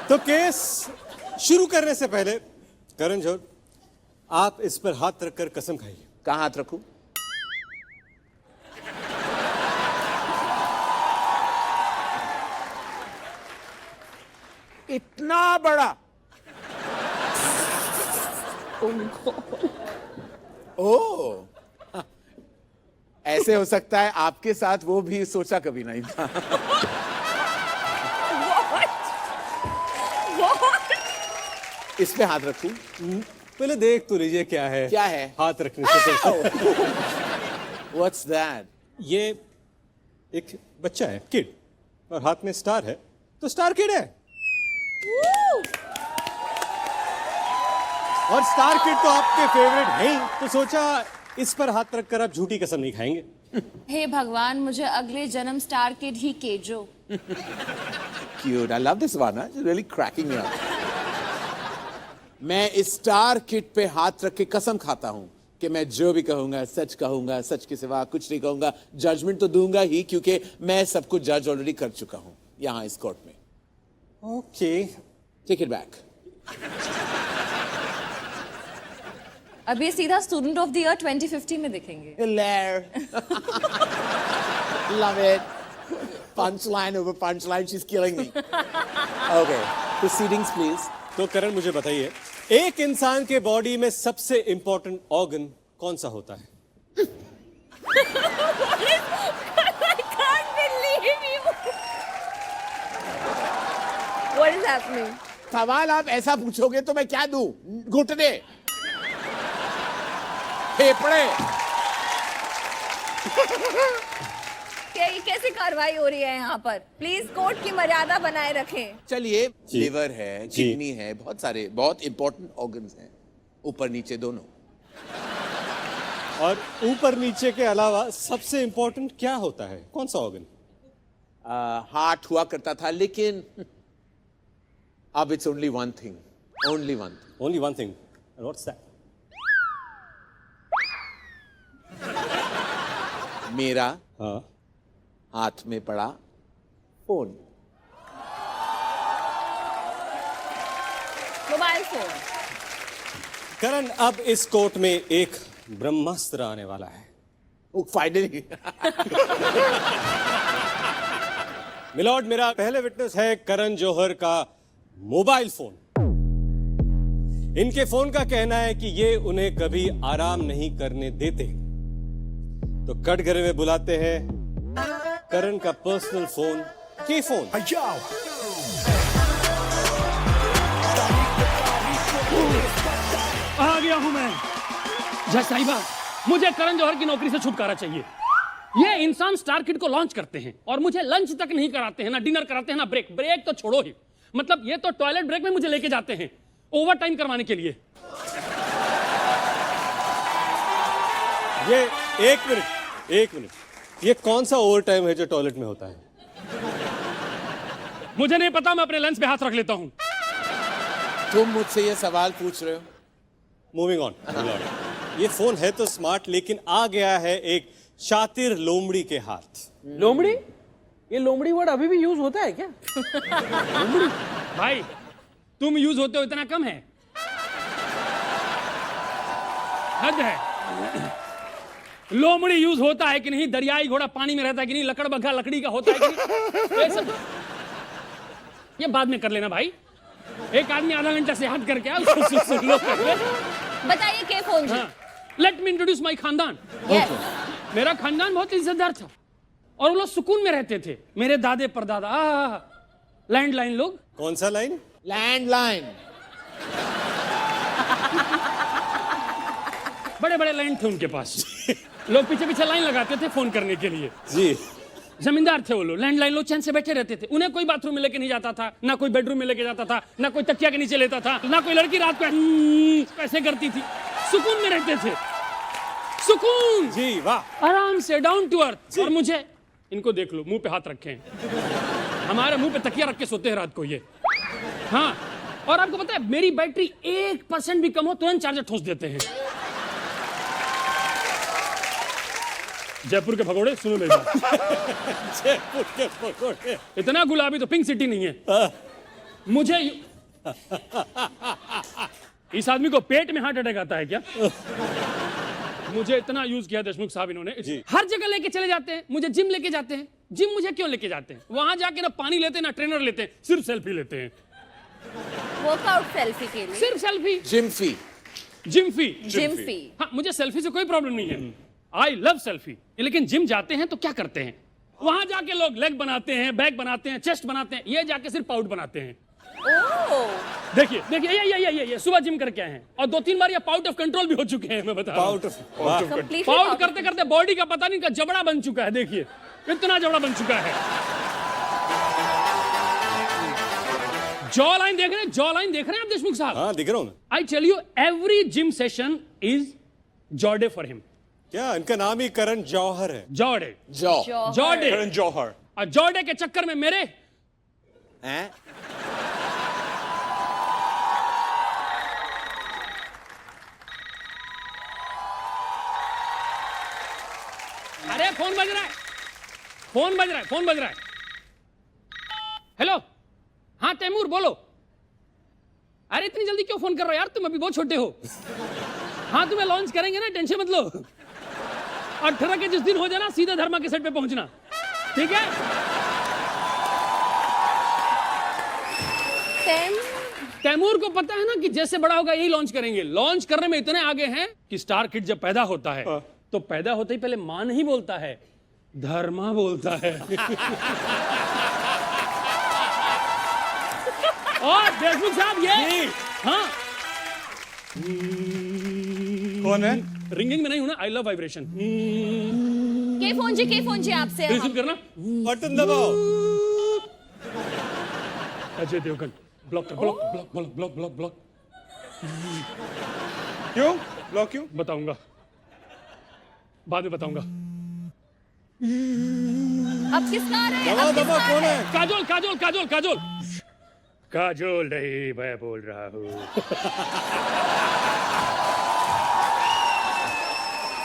तो केस शुरू करने से पहले करण जौहर, आप इस पर हाथ रखकर कसम खाइए। कहाँ हाथ रखूं? इतना बड़ा? ओह, ऐसे हो सकता है आपके साथ, वो भी सोचा कभी नहीं था। इस पे हाथ रखूं? पहले देख तो लीजिए क्या है। क्या है? हाथ रखने से पहले। What's that? ये एक बच्चा है, किड, और हाथ में स्टार है, तो स्टार किड है। और स्टार किड तो आपके फेवरेट है ही, तो सोचा इस पर हाथ रखकर आप झूठी कसम नहीं खाएंगे। हे भगवान, मुझे अगले जन्म star kid he KJo. Cute. I love this one. It's really cracking me up. मैं इस स्टार किड पे हाथ रख के कसम खाता हूं कि मैं जो भी कहूंगा सच कहूंगा, सच के सिवा कुछ नहीं कहूंगा। जजमेंट तो दूंगा ही, क्योंकि मैं सब कुछ जज ऑलरेडी कर चुका हूं यहां इस कोर्ट में। Okay, take it back. अब ये सीधा स्टूडेंट ऑफ द ईयर 2050 में दिखेंगे। Love it. Punchline over punchline. She's killing me. Okay. Proceedings, please. तो करण मुझे बताइए, एक इंसान के बॉडी में सबसे इंपॉर्टेंट ऑर्गन कौन सा होता है? I can't believe you. What is happening? सवाल आप ऐसा पूछोगे तो मैं क्या दूं? घुटने, फेफड़े। ये कैसी कार्रवाई हो रही है यहाँ पर? प्लीज कोर्ट की मर्यादा बनाए रखें। चलिए, लिवर है, जी। किडनी है, बहुत सारे बहुत इंपॉर्टेंट ऑर्गन्स हैं, ऊपर नीचे दोनों। और ऊपर नीचे के अलावा सबसे इंपॉर्टेंट क्या होता है? कौन सा ऑर्गन? हार्ट हुआ करता था, लेकिन अब it's only one thing, only one thing. Only one thing, and what's that? मेरा हाँ, हाथ में पड़ा फोन। Mobile phone. करण, अब इस कोर्ट में एक ब्रह्मास्त्र आने वाला है। फाइनली। मिलॉर्ड, मेरा पहले विटनेस है करण जौहर का मोबाइल फोन। इनके फोन का कहना है कि ये उन्हें कभी आराम नहीं करने देते। तो कटघरे में बुलाते हैं करण का पर्सनल फोन, के फोन। आ गया हूं मैं। जज साहिबा, मुझे करण जौहर की नौकरी से छुटकारा चाहिए। ये इंसान स्टार किड को लॉन्च करते हैं और मुझे लंच तक नहीं कराते हैं, ना डिनर कराते हैं, ना ब्रेक। ब्रेक तो छोड़ो ही, मतलब ये तो टॉयलेट ब्रेक में मुझे लेके जाते हैं ओवर टाइम करवाने के लिए। ये एक मिनट, ये कौन सा ओवर टाइम है जो टॉयलेट में होता है? मुझे नहीं पता, मैं अपने लंच पे हाथ रख लेता हूं। तुम मुझसे ये सवाल पूछ रहे हो? Moving on. ये फोन है तो स्मार्ट, लेकिन आ गया है एक शातिर लोमड़ी के हाथ। लोमड़ी? ये लोमड़ी वर्ड अभी भी यूज होता है क्या? लोमड़ी? भाई, तुम यूज होते हो इतना कम है, हद है। लोमड़ी यूज होता है कि नहीं, दरियाई घोड़ा पानी में रहता है कि नहीं, लकड़ बग्घा लकड़ी का होता है कि नहीं, ये सब ये बाद में कर लेना भाई। एक आदमी आधा घंटा से हाथ करके आया, उसको लो करके। बताइए के फोन जी। लेट मी इंट्रोड्यूस माय खानदान। Yes. मेरा खानदान बहुत इज्जतदार था और वो लोग सुकून में रहते थे। मेरे दादे परदादा लैंडलाइन लोग। कौन सा लाइन? लैंडलाइन। बड़े बड़े लाइन थे उनके पास। लोग पीछे पीछे लाइन लगाते थे फोन करने के लिए। जी, जमींदार थे वो लोग। लैंडलाइन लोग चैन से बैठे रहते थे। उन्हें कोई बाथरूम में लेके नहीं जाता था, ना कोई बेडरूम में लेके जाता था, ना कोई तकिया के नीचे लेता था, ना कोई लड़की रात को ऐसे करती थी। सुकून में रहते थे, सुकून। जी, वाह। आराम से, डाउन टू अर्थ। और मुझे, इनको देख लो, मुंह पे हाथ रखे हैं। हमारे मुंह पे तकिया रख के सोते हैं रात को ये। हाँ, और आपको पता है मेरी बैटरी 1% भी कम हो तुरंत चार्जर ठोस देते हैं। जयपुर के भगोड़े, सुनो मेरी बात। जयपुर के पकौड़े। इतना गुलाबी तो पिंक सिटी नहीं है। मुझे इस आदमी को पेट में हार्ट अटैक आता है क्या? मुझे इतना यूज किया देशमुख साहब इन्होंने। हर जगह लेके चले जाते हैं, मुझे जिम लेके जाते हैं। जिम मुझे क्यों लेके जाते हैं? वहां जाके ना पानी लेते हैं ना ट्रेनर लेते हैं, सिर्फ सेल्फी लेते हैं। वर्कआउट सेल्फी के लिए सिर्फ सेल्फी। जिम फी। जिम फी। जिम फी। हाँ, मुझे सेल्फी से कोई प्रॉब्लम नहीं है। I love selfie. लेकिन जिम जाते हैं तो क्या करते हैं? वहां जाके लोग लेग बनाते हैं, बैक बनाते हैं, चेस्ट बनाते हैं। ये जाके सिर्फ पाउट बनाते हैं। ओह, देखिए देखिए, ये सुबह जिम करके आए हैं और 2-3 बार ये पाउट ऑफ कंट्रोल भी हो चुके हैं। मैं बता रहा हूं। कंप्लीटली पाउट करते करते बॉडी का पता नहीं का जबड़ा बन चुका है। देखिए इतना जबड़ा बन चुका है। जॉ लाइन देख रहे हैं? जॉ लाइन देख रहे हैं आप देशमुख साहब? हाँ, दिख रहा हूं मैं। I tell you, every gym session is jaw day for him. क्या इनका नाम ही करण जौहर है? Jaw day. Jaw. Jaw day. Karan Johar. और जॉडे के चक्कर में मेरे हैं? अरे फोन बज रहा है, फोन बज रहा है, फोन बज रहा है। हेलो, हाँ तैमूर बोलो। अरे इतनी जल्दी क्यों फोन कर रहे हो यार, तुम अभी बहुत छोटे हो। हाँ तुम्हें लॉन्च करेंगे ना, टेंशन मत लो। 18 के जिस दिन हो जाना सीधा धर्मा के सेट पे पहुंचना, ठीक है? तैमूर को पता है ना कि जैसे बड़ा होगा यही लॉन्च करेंगे। लॉन्च करने में इतने आगे हैं कि स्टार किड जब पैदा होता है तो पैदा होते ही पहले मां नहीं बोलता है, धर्मा बोलता है। और देशमुख साहब ये हाँ कौन है? रिंगिंग में नहीं हूं ना, आई लव वाइब्रेशन। के फोन जी आपसे रिसीव करना, बटन दबाओ। Ajay Devgan. Block block block block block block block. क्यों ब्लॉक क्यों? बताऊंगा, बाद में बताऊंगा। अब किसका आ रहा है? दबाओ दबाओ, कौन है? काजोल काजोल काजोल काजोल। काजोल नहीं, मैं बोल रहा हूँ।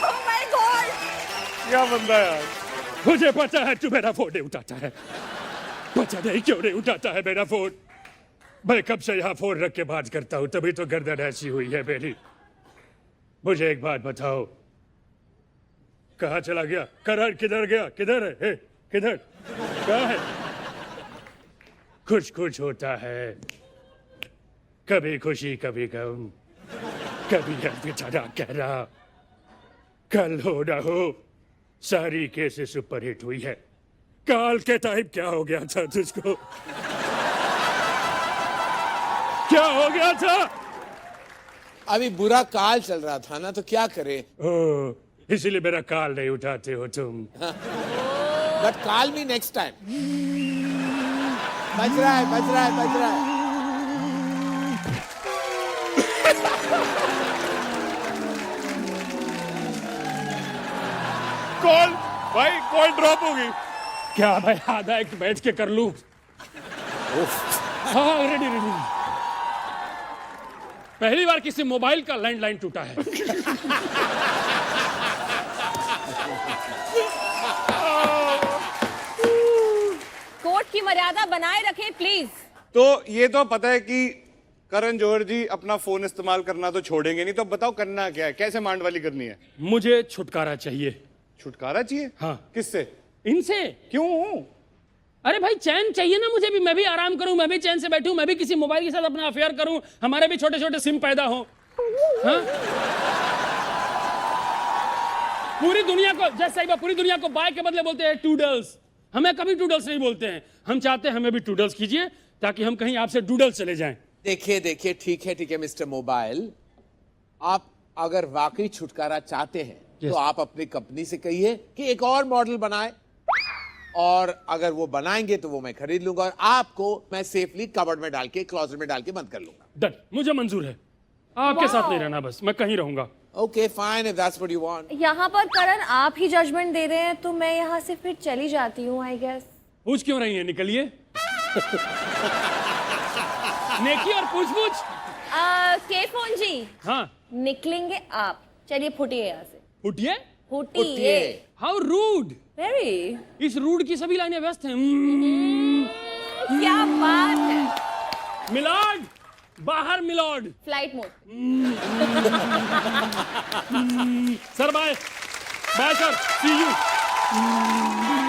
Oh my God! क्या बंदा है यार? मुझे पता है तू मेरा फोन नहीं उठाता है, पता नहीं क्यों नहीं उठाता है मेरा फोन। मैं कब से यहाँ फोन रख के बात करता हूँ, तभी तो गर्दन ऐसी हुई है मेरी। मुझे एक बात बताओ, कहाँ चला गया करण? किधर गया? किधर है? हे, किधर? कहाँ है? कुछ कुछ होता है, कभी खुशी कभी गम, कभी बेचारा कहना। कल हो ना हो सारी केसेस सुपर हिट हुई है। काल के टाइम क्या हो गया था तुझको? क्या हो गया था? अभी बुरा काल चल रहा था ना, तो क्या करे? ओह, इसीलिए मेरा काल नहीं उठाते हो तुम। But call me next time. बज रहा है, बज रहा है, बज रहा है। कॉल भाई, कॉल ड्रॉप होगी। क्या मैं आधा एक बैठ के कर लूं? हाँ रेडी रेडी। पहली बार किसी मोबाइल का लैंडलाइन टूटा है। कोर्ट की मर्यादा बनाए रखें प्लीज। तो ये तो पता है कि करण जौहर जी अपना फोन इस्तेमाल करना तो छोड़ेंगे नहीं, तो बताओ करना क्या है? कैसे मांड वाली करनी है? मुझे छुटकारा चाहिए। छुटकारा चाहिए? हाँ। किससे? इनसे। क्यों? अरे भाई चैन चाहिए ना मुझे भी, मैं भी आराम करूं, मैं भी चैन से बैठूं, मैं भी किसी मोबाइल के साथ अपना अफेयर करूं, हमारे भी छोटे छोटे सिम पैदा हो। हाँ? पूरी दुनिया को जैसे साहिबा पूरी दुनिया को बाय के बदले बोलते हैं टूडल्स, हमें कभी टूडल्स नहीं बोलते हैं। हम चाहते हैं हमें भी टूडल्स कीजिए ताकि हम कहीं आपसे डूडल्स चले जाएं। देखिए देखिए, ठीक है मिस्टर मोबाइल, आप अगर वाकई छुटकारा चाहते हैं तो आप अपनी कंपनी से कहिए कि एक और मॉडल बनाए, और अगर वो बनाएंगे तो वो मैं खरीद लूंगा, और आपको मैं सेफली कबर्ड में डाल के, क्लोजेट में डाल के बंद कर लूंगा। डन, मुझे मंजूर है। आपके साथ नहीं रहना, बस मैं कहीं रहूंगा। Okay fine, if that's what you want. यहाँ पर करण आप ही जजमेंट दे रहे हैं, तो मैं यहाँ से फिर चली जाती हूँ आई गेस। पूछ क्यों रही है? निकलिए। नेकी और पूछ पूछ। के फोन जी, हाँ निकलेंगे आप? चलिए फुटिए यहाँ से, उठिए। फुटिए। How rude. वेरी। इस रूड की सभी लाइनें व्यस्त हैं। क्या बात है। मिलॉर्ड, बाहर milord. Flight mode. Sir bye, bye sir, see you.